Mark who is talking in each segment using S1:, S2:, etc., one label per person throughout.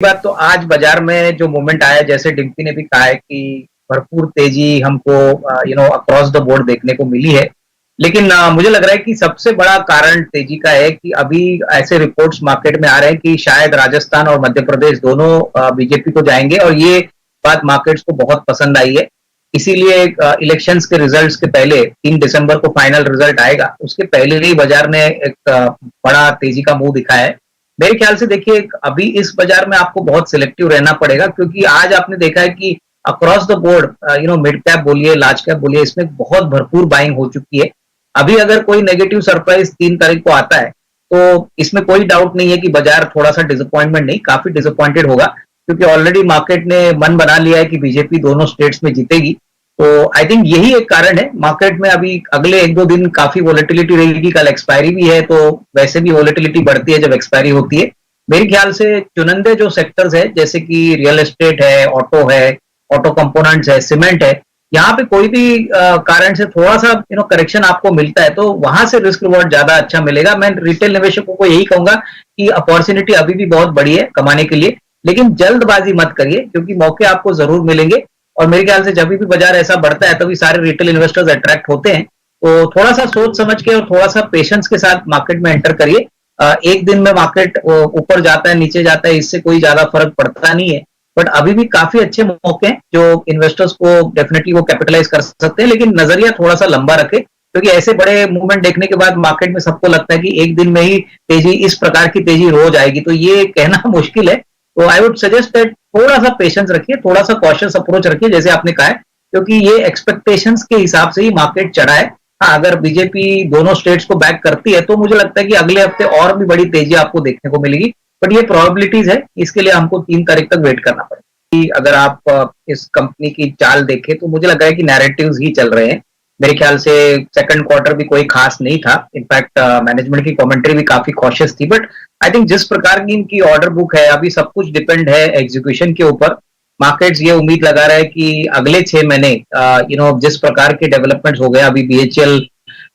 S1: बात तो आज बाजार में जो मूवमेंट आया, जैसे डिम्पी ने भी कहा है कि भरपूर तेजी हमको अक्रॉस द बोर्ड देखने को मिली है। लेकिन मुझे लग रहा है कि सबसे बड़ा कारण तेजी का है कि अभी ऐसे रिपोर्ट्स मार्केट में आ रहे हैं कि शायद राजस्थान और मध्य प्रदेश दोनों बीजेपी को जाएंगे, और ये बात मार्केट्स को बहुत पसंद आई है। इसीलिए इलेक्शंस के रिजल्ट्स के पहले 3 दिसंबर को फाइनल रिजल्ट आएगा, उसके पहले ही बाजार ने एक बड़ा तेजी का मुंह दिखाया है। मेरे ख्याल से देखिए, अभी इस बाजार में आपको बहुत सिलेक्टिव रहना पड़ेगा, क्योंकि आज आपने देखा है कि across the board mid cap बोलिए, लार्ज कैप बोलिए, इसमें बहुत भरपूर बाइंग हो चुकी है। अभी अगर कोई नेगेटिव सरप्राइज 3 तारीख को आता है तो इसमें कोई डाउट नहीं है कि बाजार थोड़ा सा डिसअपॉइंटमेंट नहीं, काफी डिसअपॉइंटेड होगा, क्योंकि ऑलरेडी मार्केट ने मन बना लिया है कि बीजेपी दोनों स्टेट्स में जीतेगी। तो आई थिंक यही एक कारण है। मार्केट में अभी अगले 1-2 दिन काफी वोलेटिलिटी रहेगी, कल एक्सपायरी भी है, तो वैसे भी वोलेटिलिटी बढ़ती है जब एक्सपायरी होती है। मेरे ख्याल से चुनिंदे जो सेक्टर्स है, जैसे कि रियल एस्टेट है, ऑटो कंपोनेंट्स है, सीमेंट है, यहाँ पे कोई भी कारण से थोड़ा सा करेक्शन आपको मिलता है तो वहां से रिस्क रिवॉर्ड ज्यादा अच्छा मिलेगा। मैं रिटेल निवेशकों को यही कहूंगा कि अपॉर्चुनिटी अभी भी बहुत बड़ी है कमाने के लिए, लेकिन जल्दबाजी मत करिए, क्योंकि मौके आपको जरूर मिलेंगे। और मेरे ख्याल से जब भी बाजार ऐसा बढ़ता है तभी सारे रिटेल इन्वेस्टर्स अट्रैक्ट होते हैं। तो थोड़ा सा सोच समझ के और थोड़ा सा पेशेंस के साथ मार्केट में एंटर करिए। एक दिन में मार्केट ऊपर जाता है, नीचे जाता है, इससे कोई ज्यादा फर्क पड़ता नहीं है। बट अभी भी काफी अच्छे मौके हैं जो इन्वेस्टर्स को डेफिनेटली वो कैपिटलाइज कर सकते हैं, लेकिन नजरिया थोड़ा सा लंबा रखे, क्योंकि ऐसे बड़े मूवमेंट देखने के बाद मार्केट में सबको लगता है कि एक दिन में ही तेजी, इस प्रकार की तेजी रोज आएगी, तो ये कहना मुश्किल है। तो आई वुड सजेस्ट दैट थोड़ा सा पेशेंस रखिए, थोड़ा सा कॉशियस अप्रोच रखिए, जैसे आपने कहा है, क्योंकि ये एक्सपेक्टेशंस के हिसाब से ही मार्केट चढ़ा है। हाँ, अगर बीजेपी दोनों स्टेट्स को बैक करती है तो मुझे लगता है कि अगले हफ्ते और भी बड़ी तेजी आपको देखने को मिलेगी, बट ये प्रोबेबिलिटीज है, इसके लिए हमको 3 तारीख तक वेट करना पड़ेगा। अगर आप इस कंपनी की चाल देखें तो मुझे लग रहा है कि नैरेटिव्स ही चल रहे हैं। मेरे ख्याल से सेकंड क्वार्टर भी कोई खास नहीं था, इनफैक्ट मैनेजमेंट की कमेंट्री भी काफी कॉशियस थी, बट आई थिंक जिस प्रकार की इनकी ऑर्डर बुक है, अभी सब कुछ डिपेंड है एग्जीक्यूशन के ऊपर। मार्केट्स ये उम्मीद लगा रहा है कि अगले 6 महीने जिस प्रकार के डेवलपमेंट्स हो गए, अभी बीएचईएल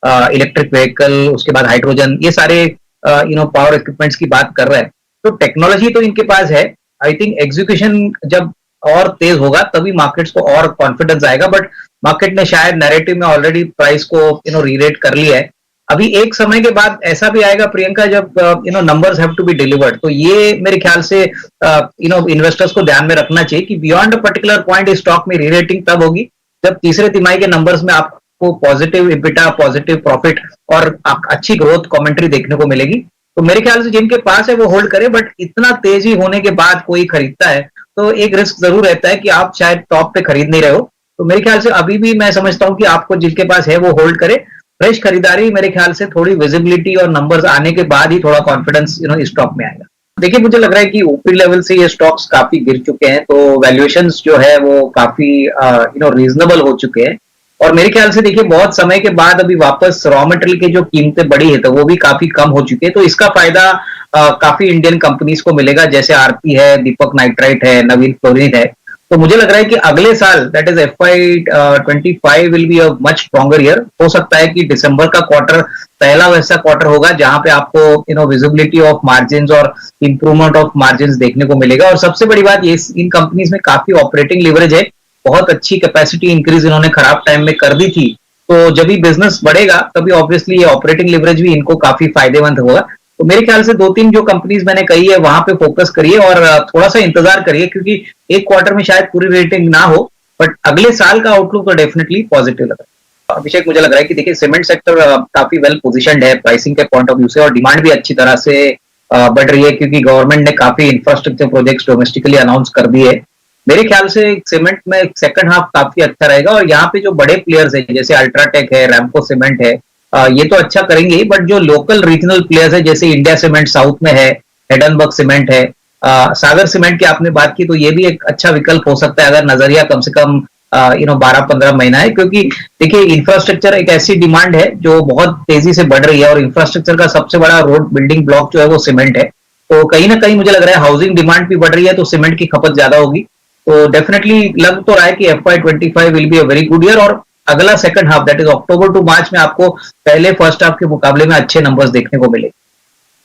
S1: इलेक्ट्रिक व्हीकल, उसके बाद हाइड्रोजन, ये सारे पावर इक्विपमेंट्स की बात कर रहे हैं, तो टेक्नोलॉजी तो इनके पास है। आई थिंक एग्जीक्यूशन जब और तेज होगा तभी मार्केट्स को और कॉन्फिडेंस आएगा, बट मार्केट ने शायद नैरेटिव में ऑलरेडी प्राइस को रीरेट कर लिया है। अभी एक समय के बाद ऐसा भी आएगा प्रियंका, जब numbers have to be delivered, तो ये मेरे ख्याल से इन्वेस्टर्स को ध्यान में रखना चाहिए कि beyond a particular point stock में रीरेटिंग तब होगी जब तीसरे तिमाही के नंबर्स में आपको पॉजिटिव इबिटा, पॉजिटिव प्रॉफिट और अच्छी ग्रोथ कमेंट्री देखने को मिलेगी। तो मेरे ख्याल से जिनके पास है वो होल्ड करे, बट इतना तेजी होने के बाद कोई खरीदता है तो एक रिस्क जरूर रहता है कि आप शायद टॉप पे खरीद नहीं रहे हो। तो मेरे ख्याल से अभी भी मैं समझता हूं कि आपको जिनके पास है वो होल्ड करे। फ्रेश खरीदारी मेरे ख्याल से थोड़ी विजिबिलिटी और नंबर्स आने के बाद ही थोड़ा कॉन्फिडेंस स्टॉक में आएगा। देखिए, मुझे लग रहा है कि ऊपरी लेवल से ये स्टॉक्स काफी गिर चुके हैं, तो वैल्यूएशंस जो है वो काफी रीजनेबल हो चुके हैं। और मेरे ख्याल से देखिए, बहुत समय के बाद अभी वापस रॉ मटेरियल की जो कीमतें बढ़ी है तो वो भी काफी कम हो चुकी है, तो इसका फायदा काफी इंडियन कंपनीज को मिलेगा, जैसे आरती है, दीपक नाइट्राइट है, नवीन फ्लोरिन है। तो मुझे लग रहा है कि अगले साल, that is FY25 will be a much stronger year. हो सकता है कि दिसंबर का क्वार्टर पहला वैसा क्वार्टर होगा जहां पे आपको विजिबिलिटी ऑफ मार्जिन और इंप्रूवमेंट ऑफ मार्जिन देखने को मिलेगा। और सबसे बड़ी बात, ये इन कंपनीज में काफी ऑपरेटिंग लिवरेज है, बहुत अच्छी कैपेसिटी इंक्रीज इन्होंने खराब टाइम में कर दी थी, तो जब भी बिजनेस बढ़ेगा तभी ऑब्वियसली ये ऑपरेटिंग लिवरेज भी इनको काफी फायदेमंद होगा। तो मेरे ख्याल से 2-3 जो कंपनीज मैंने कही है वहां पे फोकस करिए और थोड़ा सा इंतजार करिए, क्योंकि एक क्वार्टर में शायद पूरी रेटिंग ना हो, बट अगले साल का आउटलुक तो डेफिनेटली पॉजिटिव लग रहा है। अभिषेक, मुझे लग रहा है कि देखिए, सीमेंट सेक्टर काफी वेल पोजिशन्ड है प्राइसिंग के पॉइंट ऑफ व्यू से, और डिमांड भी अच्छी तरह से बढ़ रही है, क्योंकि गवर्नमेंट ने काफी इंफ्रास्ट्रक्चर प्रोजेक्ट्स डोमेस्टिकली अनाउंस कर दिए। मेरे ख्याल से सीमेंट में सेकंड हाफ काफी अच्छा रहेगा, और यहाँ पे जो बड़े प्लेयर्स हैं जैसे अल्ट्राटेक है, रैमको सीमेंट है, ये तो अच्छा करेंगे ही, बट जो लोकल रीजनल प्लेयर्स है जैसे इंडिया सीमेंट साउथ में है, हेडनबर्ग सीमेंट है, सागर सीमेंट की आपने बात की, तो ये भी एक अच्छा विकल्प हो सकता है अगर नजरिया कम से कम 12-15 महीना है। क्योंकि देखिए, इंफ्रास्ट्रक्चर एक ऐसी डिमांड है जो बहुत तेजी से बढ़ रही है, और इंफ्रास्ट्रक्चर का सबसे बड़ा रोड बिल्डिंग ब्लॉक जो है वो सीमेंट है। तो कहीं ना कहीं मुझे लग रहा है हाउसिंग डिमांड भी बढ़ रही है, तो सीमेंट की खपत ज्यादा होगी। तो डेफिनेटली लग तो रहा है कि FY25 will be a very good year, और अगला second half, that is October to March में आपको पहले फर्स्ट हाफ के मुकाबले में अच्छे नंबर्स देखने को मिले।